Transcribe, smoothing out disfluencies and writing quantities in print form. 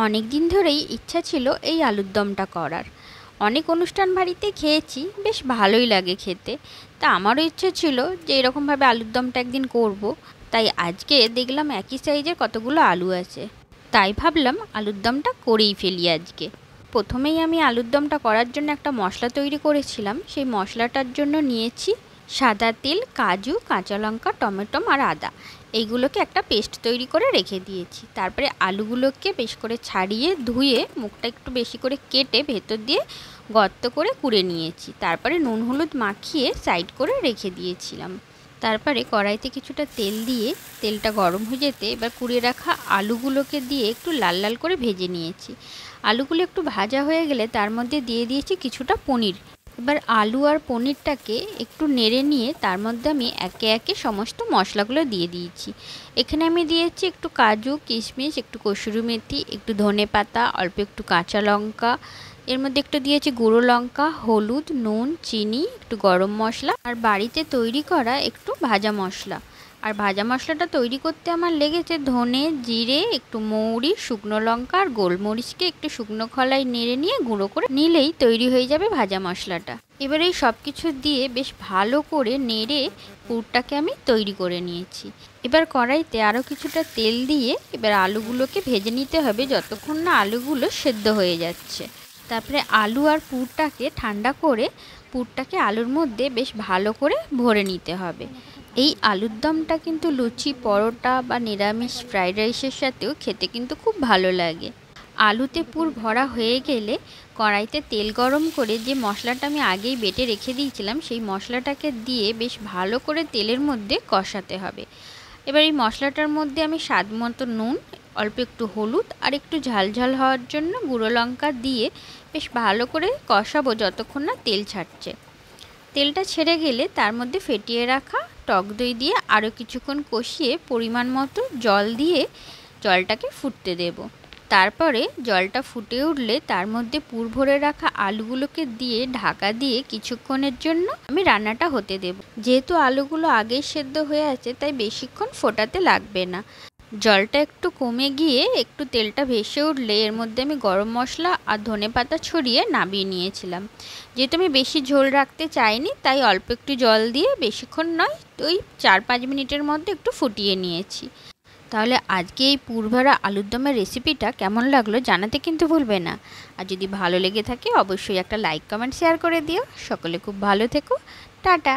অনেক দিন ধরেই ইচ্ছা ছিল এই আলুর দমটা করার। অনেক অনুষ্ঠান বাড়িতে খেয়েছি, বেশ ভালোই লাগে খেতে। তা আমারও ইচ্ছে ছিল যে এরকমভাবে আলুর দমটা একদিন করব। তাই আজকে দেখলাম একই সাইজের কতগুলো আলু আছে, তাই ভাবলাম আলুর দমটা করেই ফেলি আজকে। প্রথমেই আমি আলুর দমটা করার জন্য একটা মশলা তৈরি করেছিলাম। সেই মশলাটার জন্য নিয়েছি সাদা তেল, কাজু, কাঁচা লঙ্কা, টমেটো আর আদা। এইগুলোকে একটা পেস্ট তৈরি করে রেখে দিয়েছি। তারপরে আলুগুলোকে বেশ করে ছাড়িয়ে ধুয়ে মুখটা একটু বেশি করে কেটে ভেতর দিয়ে গর্ত করে কুড়ে নিয়েছি। তারপরে নুন হলুদ মাখিয়ে সাইড করে রেখে দিয়েছিলাম। তারপরে কড়াইতে কিছুটা তেল দিয়ে তেলটা গরম হয়ে যেতে এবার কুড়িয়ে রাখা আলুগুলোকে দিয়ে একটু লাল লাল করে ভেজে নিয়েছি। আলুগুলো একটু ভাজা হয়ে গেলে তার মধ্যে দিয়ে দিয়েছি কিছুটা পনির। এবার আলু আর পনিরটাকে একটু নেড়ে নিয়ে তার মধ্যে আমি একে একে সমস্ত মশলাগুলো দিয়ে দিয়েছি। এখানে আমি দিয়েছি একটু কাজু, কিশমিশ, একটু কসুরি মেথি, একটু ধনে পাতা, অল্প একটু কাঁচা লঙ্কা, এর মধ্যে একটু দিয়েছি গুঁড়ো লঙ্কা, হলুদ, নুন, চিনি, একটু গরম মশলা আর বাড়িতে তৈরি করা একটু ভাজা মশলা। আর ভাজা মশলাটা তৈরি করতে আমার লেগেছে ধনে, জিরে, একটু মৌরি, শুকনো লঙ্কা আর গোলমরিচকে একটু শুকনো খোলায় নেড়ে নিয়ে গুঁড়ো করে নিলেই তৈরি হয়ে যাবে ভাজা মশলাটা। এবার এই সব কিছু দিয়ে বেশ ভালো করে নেড়ে পুরটাকে আমি তৈরি করে নিয়েছি। এবার কড়াইতে আরও কিছুটা তেল দিয়ে এবার আলুগুলোকে ভেজে নিতে হবে যতক্ষণ না আলুগুলো সেদ্ধ হয়ে যাচ্ছে। তারপরে আলু আর পুরটাকে ঠান্ডা করে পুরটাকে আলুর মধ্যে বেশ ভালো করে ভরে নিতে হবে। এই আলুর দমটা কিন্তু লুচি, পরোটা বা নিরামিষ ফ্রাইড রাইসের সাথেও খেতে কিন্তু খুব ভালো লাগে। আলুতে পুর ভরা হয়ে গেলে কড়াইতে তেল গরম করে যে মশলাটা আমি আগেই বেটে রেখে দিয়েছিলাম সেই মশলাটাকে দিয়ে বেশ ভালো করে তেলের মধ্যে কষাতে হবে। এবার এই মশলাটার মধ্যে আমি স্বাদ মতো নুন, অল্প একটু হলুদ আর একটু ঝাল ঝাল হওয়ার জন্য গুঁড়ো লঙ্কা দিয়ে বেশ ভালো করে কষাবো যতক্ষণ না তেল ছাড়ছে। তেলটা ছেড়ে গেলে তার মধ্যে ফেটিয়ে রাখা টক দই দিয়ে আরও কিছুক্ষণ কষিয়ে পরিমাণ মতো জল দিয়ে জলটাকে ফুটতে দেব। তারপরে জলটা ফুটে উঠলে তার মধ্যে পুর ভরে রাখা আলুগুলোকে দিয়ে ঢাকা দিয়ে কিছুক্ষণের জন্য আমি রান্নাটা হতে দেব। যেহেতু আলুগুলো আগেই সেদ্ধ হয়ে আছে তাই বেশিক্ষণ ফোটাতে লাগবে না। জলটা একটু কমে গিয়ে একটু তেলটা ভেসে উঠলে এর মধ্যে আমি গরম মশলা আর ধনেপাতা ছড়িয়ে নামিয়ে নিয়েছিলাম। যেহেতু আমি বেশি ঝোল রাখতে চাইনি তাই অল্প একটু জল দিয়ে বেশিক্ষণ নয় ওই 4-5 মিনিটের মধ্যে একটু ফুটিয়ে নিয়েছি। তাহলে আজকে এই পুর ভরা আলুর দমের রেসিপিটা কেমন লাগলো জানাতে কিন্তু ভুলবে না। আর যদি ভালো লেগে থাকে অবশ্যই একটা লাইক, কমেন্ট, শেয়ার করে দিও। সকলে খুব ভালো থেকো। টাটা।